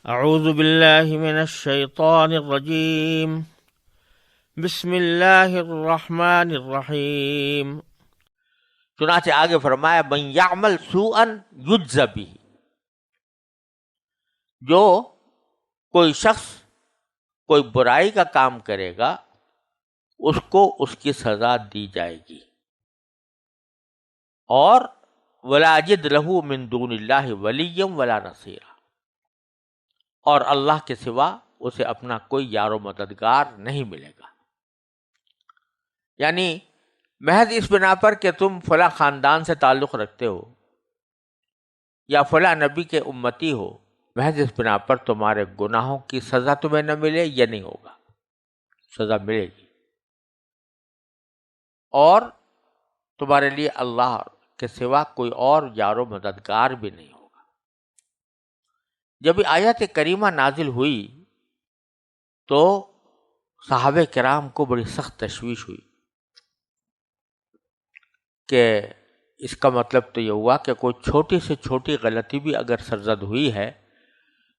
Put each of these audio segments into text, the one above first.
اعوذ باللہ من الشیطان الرجیم بسم اللہ الرحمن الرحیم۔ چنانچہ آگے فرمایا من یعمل سوءا یجز بہ، جو کوئی شخص کوئی برائی کا کام کرے گا اس کو اس کی سزا دی جائے گی، اور ولا یجد لہ من دون اللہ ولیا ولا نصیرا، اور اللہ کے سوا اسے اپنا کوئی یار و مددگار نہیں ملے گا۔ یعنی محض اس بنا پر کہ تم فلاں خاندان سے تعلق رکھتے ہو یا فلاں نبی کے امتی ہو، محض اس بنا پر تمہارے گناہوں کی سزا تمہیں نہ ملے، یہ نہیں ہوگا، سزا ملے گی، اور تمہارے لیے اللہ کے سوا کوئی اور یار و مددگار بھی نہیں ہوگا۔ جب یہ آیت کریمہ نازل ہوئی تو صحابہ کرام کو بڑی سخت تشویش ہوئی کہ اس کا مطلب تو یہ ہوا کہ کوئی چھوٹی سے چھوٹی غلطی بھی اگر سرزد ہوئی ہے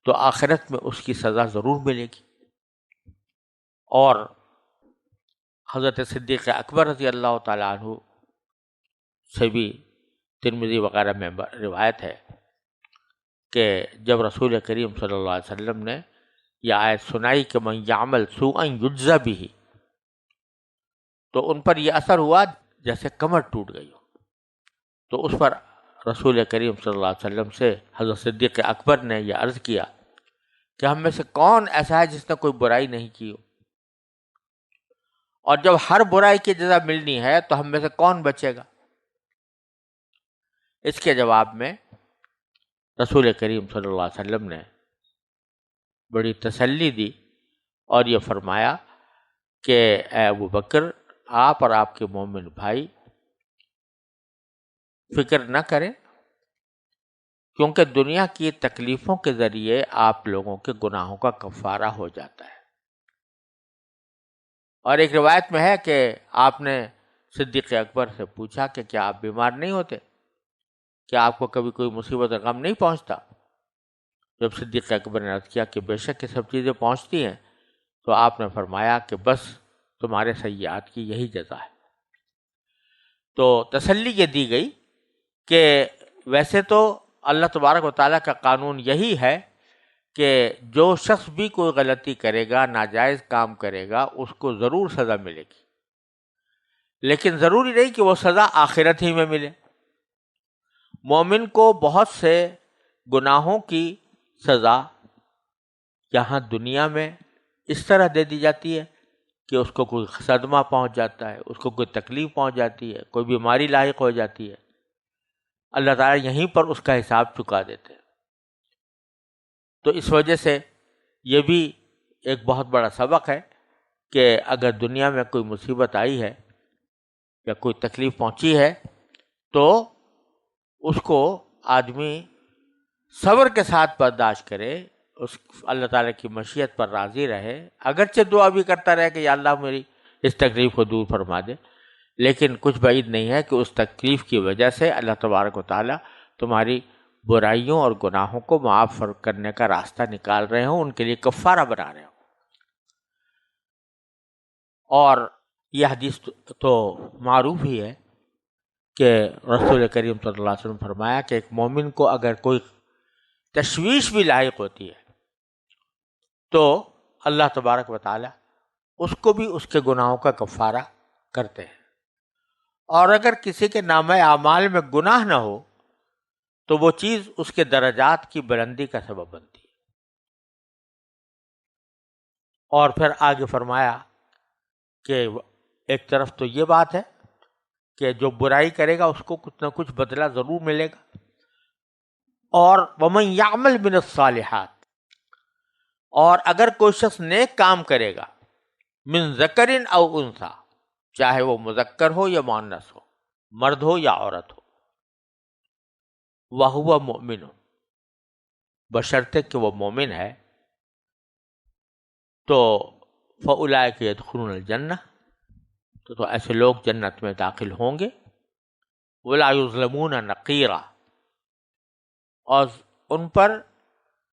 تو آخرت میں اس کی سزا ضرور ملے گی۔ اور حضرت صدیق اکبر رضی اللہ تعالیٰ عنہ سے بھی ترمذی وغیرہ میں روایت ہے کہ جب رسول کریم صلی اللہ علیہ وسلم نے یہ آیت سنائی کہ من یعمل سوءا یجز بہ، تو ان پر یہ اثر ہوا جیسے کمر ٹوٹ گئی ہو۔ تو اس پر رسول کریم صلی اللہ علیہ وسلم سے حضرت صدیق اکبر نے یہ عرض کیا کہ ہم میں سے کون ایسا ہے جس نے کوئی برائی نہیں کی ہو، اور جب ہر برائی کی جزا ملنی ہے تو ہم میں سے کون بچے گا؟ اس کے جواب میں رسول کریم صلی اللہ علیہ وسلم نے بڑی تسلی دی اور یہ فرمایا کہ اے ابو بکر، آپ اور آپ کے مومن بھائی فکر نہ کریں، کیونکہ دنیا کی تکلیفوں کے ذریعے آپ لوگوں کے گناہوں کا کفارہ ہو جاتا ہے۔ اور ایک روایت میں ہے کہ آپ نے صدیق اکبر سے پوچھا کہ کیا آپ بیمار نہیں ہوتے، کیا آپ کو کبھی کوئی مصیبت غم نہیں پہنچتا؟ جب صدیق اکبر نے عرض کیا کہ بے شک یہ سب چیزیں پہنچتی ہیں، تو آپ نے فرمایا کہ بس تمہارے سیئات کی یہی جزا ہے۔ تو تسلی یہ دی گئی کہ ویسے تو اللہ تبارک و تعالیٰ کا قانون یہی ہے کہ جو شخص بھی کوئی غلطی کرے گا، ناجائز کام کرے گا، اس کو ضرور سزا ملے گی، لیکن ضروری نہیں کہ وہ سزا آخرت ہی میں ملے۔ مومن کو بہت سے گناہوں کی سزا یہاں دنیا میں اس طرح دے دی جاتی ہے کہ اس کو کوئی صدمہ پہنچ جاتا ہے، اس کو کوئی تکلیف پہنچ جاتی ہے، کوئی بیماری لاحق ہو جاتی ہے، اللہ تعالیٰ یہیں پر اس کا حساب چکا دیتے ہیں۔ تو اس وجہ سے یہ بھی ایک بہت بڑا سبق ہے کہ اگر دنیا میں کوئی مصیبت آئی ہے یا کوئی تکلیف پہنچی ہے تو اس کو آدمی صبر کے ساتھ برداشت کرے، اس اللہ تعالیٰ کی مشیت پر راضی رہے، اگرچہ دعا بھی کرتا رہے کہ یا اللہ میری اس تکلیف کو دور فرما دے، لیکن کچھ بعید نہیں ہے کہ اس تکلیف کی وجہ سے اللہ تبارک و تعالیٰ تمہاری برائیوں اور گناہوں کو معاف کرنے کا راستہ نکال رہے ہوں، ان کے لیے کفارہ بنا رہے ہوں۔ اور یہ حدیث تو معروف ہی ہے کہ رسول کریم صلی اللہ علیہ وسلم فرمایا کہ ایک مومن کو اگر کوئی تشویش بھی لاحق ہوتی ہے تو اللہ تبارک و تعالیٰ اس کو بھی اس کے گناہوں کا کفارہ کرتے ہیں، اور اگر کسی کے نامہ اعمال میں گناہ نہ ہو تو وہ چیز اس کے درجات کی بلندی کا سبب بنتی ہے۔ اور پھر آگے فرمایا کہ ایک طرف تو یہ بات ہے کہ جو برائی کرے گا اس کو کچھ نہ کچھ بدلہ ضرور ملے گا، اور وَمَن يَعْمَلْ مِنَ الصَّالِحَاتِ، اور اگر کوئی شخص نیک کام کرے گا، من ذکر او انثی، چاہے وہ مذکر ہو یا مؤنث ہو، مرد ہو یا عورت ہو، وَهُوَ مُؤْمِنٌ، بشرطے کہ وہ مومن ہے، تو فَأُولَئِكَ يَدْخُلُونَ الْجَنَّةَ، تو ایسے لوگ جنت میں داخل ہوں گے، وَلَا يُظْلَمُونَ نَقِيرًا، اور ان پر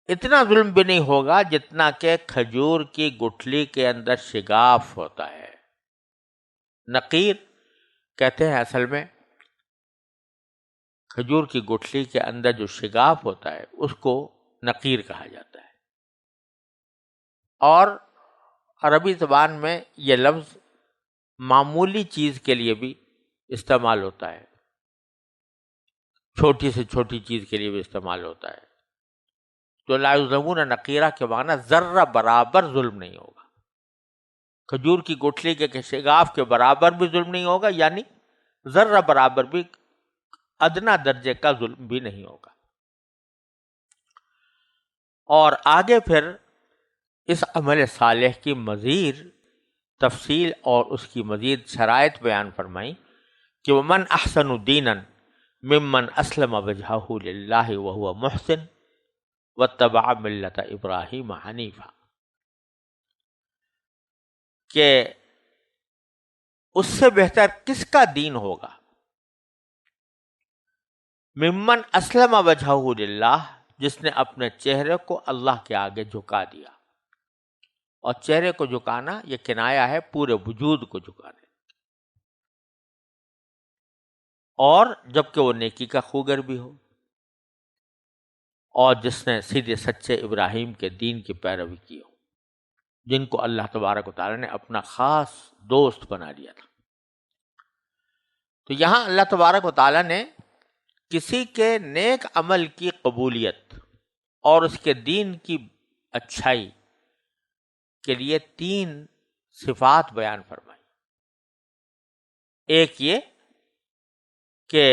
اتنا ظلم بھی نہیں ہوگا جتنا کہ کھجور کی گٹھلی کے اندر شگاف ہوتا ہے. نقیر کہتے ہیں اصل میں کھجور کی گٹھلی کے اندر جو شگاف ہوتا ہے اس کو نقیر کہا جاتا ہے. اور عربی زبان میں یہ لفظ معمولی چیز کے لیے بھی استعمال ہوتا ہے، چھوٹی سے چھوٹی چیز کے لیے بھی استعمال ہوتا ہے. تو لا یظلمون نقیرہ کے معنی ذرہ برابر ظلم نہیں ہوگا. کھجور کی گٹھلی کے شگاف کے برابر بھی ظلم نہیں ہوگا، یعنی ذرہ برابر بھی ادنا درجے کا ظلم بھی نہیں ہوگا. اور آگے پھر اس عمل صالح کی مزید تفصیل اور اس کی مزید شرائط بیان فرمائی کہ وَمَنْ أَحْسَنُ دِينًا مِمَّنْ أَسْلَمَ وَجْهَهُ لِلَّهِ وَهُوَ مُحْسِنٌ وَاتَّبَعَ مِلَّةَ إِبْرَاهِيمَ حَنِيفًا، کہ اس سے بہتر کس کا دین ہوگا. ممن اسلم وجہہ للہ، جس نے اپنے چہرے کو اللہ کے آگے جھکا دیا. اور چہرے کو جھکانا یہ کنایا ہے پورے وجود کو جھکانے، اور جبکہ وہ نیکی کا خوگر بھی ہو، اور جس نے سیدھے سچے ابراہیم کے دین کی پیروی کی ہو، جن کو اللہ تبارک و تعالی نے اپنا خاص دوست بنا لیا تھا. تو یہاں اللہ تبارک و تعالی نے کسی کے نیک عمل کی قبولیت اور اس کے دین کی اچھائی کے لیے 3 صفات بیان فرمائی. ایک یہ کہ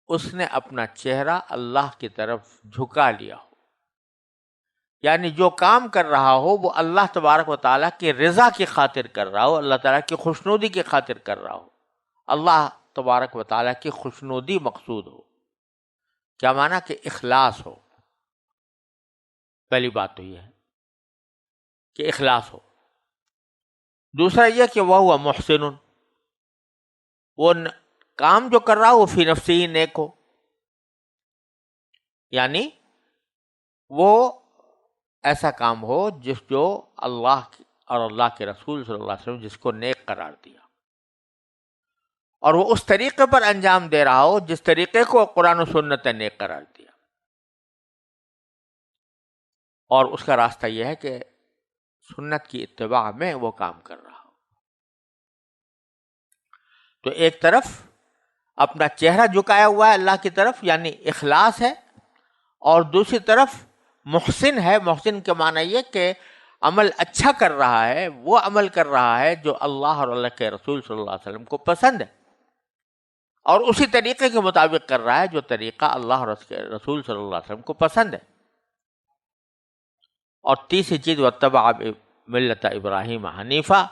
اس نے اپنا چہرہ اللہ کی طرف جھکا لیا ہو، یعنی جو کام کر رہا ہو وہ اللہ تبارک و تعالیٰ کی رضا کی خاطر کر رہا ہو، اللہ تعالیٰ کی خوشنودی کی خاطر کر رہا ہو، اللہ تبارک و تعالیٰ کی خوشنودی مقصود ہو. کیا معنی کہ اخلاص ہو. پہلی بات تو یہ ہے کہ اخلاص ہو. دوسرا یہ کہ وہ محسن، وہ کام جو کر رہا ہو وہ فی نفسی ہی نیک ہو، یعنی وہ ایسا کام ہو جو اللہ اور اللہ کے رسول صلی اللہ علیہ وسلم جس کو نیک قرار دیا، اور وہ اس طریقے پر انجام دے رہا ہو جس طریقے کو قرآن و سنت نے نیک قرار دیا. اور اس کا راستہ یہ ہے کہ سنت کی اتباع میں وہ کام کر رہا ہو. تو ایک طرف اپنا چہرہ جھکایا ہوا ہے اللہ کی طرف، یعنی اخلاص ہے، اور دوسری طرف محسن ہے. محسن کے معنی یہ کہ عمل اچھا کر رہا ہے، وہ عمل کر رہا ہے جو اللہ اور اللہ کے رسول صلی اللہ علیہ وسلم کو پسند ہے، اور اسی طریقے کے مطابق کر رہا ہے جو طریقہ اللہ اور اس کے رسول صلی اللہ علیہ وسلم کو پسند ہے. اور تیسری چیز واتبع ملت ابراہیم حنیفہ،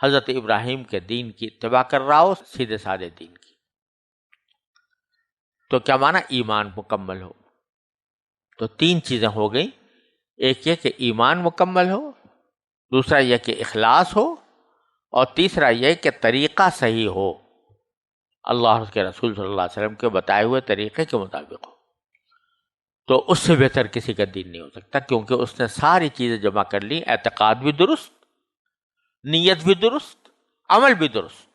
حضرت ابراہیم کے دین کی اتباع کر رہا ہو، سیدھے سادے دین کی. تو کیا معنی ایمان مکمل ہو. تو 3 چیزیں ہو گئیں. ایک یہ کہ ایمان مکمل ہو، دوسرا یہ کہ اخلاص ہو، اور تیسرا یہ کہ طریقہ صحیح ہو، اللہ اور اس کے رسول صلی اللہ علیہ وسلم کے بتائے ہوئے طریقے کے مطابق ہو. تو اس سے بہتر کسی کا دین نہیں ہو سکتا، کیونکہ اس نے ساری چیزیں جمع کر لی. اعتقاد بھی درست، نیت بھی درست، عمل بھی درست.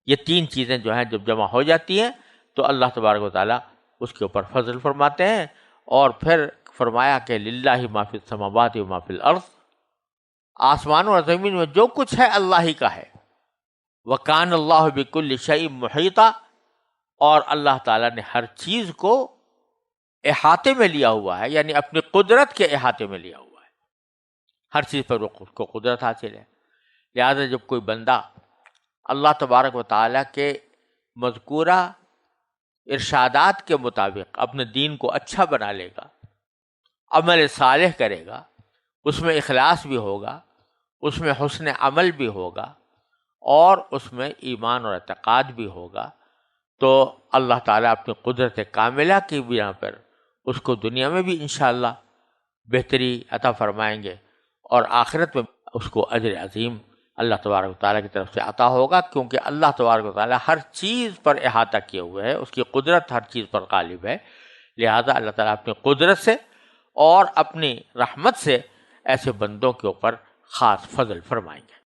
یہ 3 چیزیں جو ہیں جب جمع ہو جاتی ہیں تو اللہ تبارک و تعالیٰ اس کے اوپر فضل فرماتے ہیں. اور پھر فرمایا کہ للہ ما فی السماوات و ما فی الارض، آسمانوں اور زمین میں جو کچھ ہے اللہ ہی کا ہے. وکان اللہ بکل شیء محیطا، اور اللہ تعالیٰ نے ہر چیز کو احاطے میں لیا ہوا ہے، یعنی اپنی قدرت کے احاطے میں لیا ہوا ہے. ہر چیز پر اس کو قدرت حاصل ہے. لہذا جب کوئی بندہ اللہ تبارک و تعالیٰ کے مذکورہ ارشادات کے مطابق اپنے دین کو اچھا بنا لے گا، عمل صالح کرے گا، اس میں اخلاص بھی ہوگا، اس میں حسن عمل بھی ہوگا، اور اس میں ایمان اور اعتقاد بھی ہوگا، تو اللہ تعالیٰ اپنی قدرت کاملہ کی بنا پر اس کو دنیا میں بھی انشاءاللہ بہتری عطا فرمائیں گے، اور آخرت میں اس کو اجر عظیم اللہ تبارک و تعالیٰ کی طرف سے عطا ہوگا. کیونکہ اللہ تبارک و تعالیٰ ہر چیز پر احاطہ کیے ہوئے ہے، اس کی قدرت ہر چیز پر غالب ہے. لہذا اللہ تعالیٰ اپنی قدرت سے اور اپنی رحمت سے ایسے بندوں کے اوپر خاص فضل فرمائیں گے۔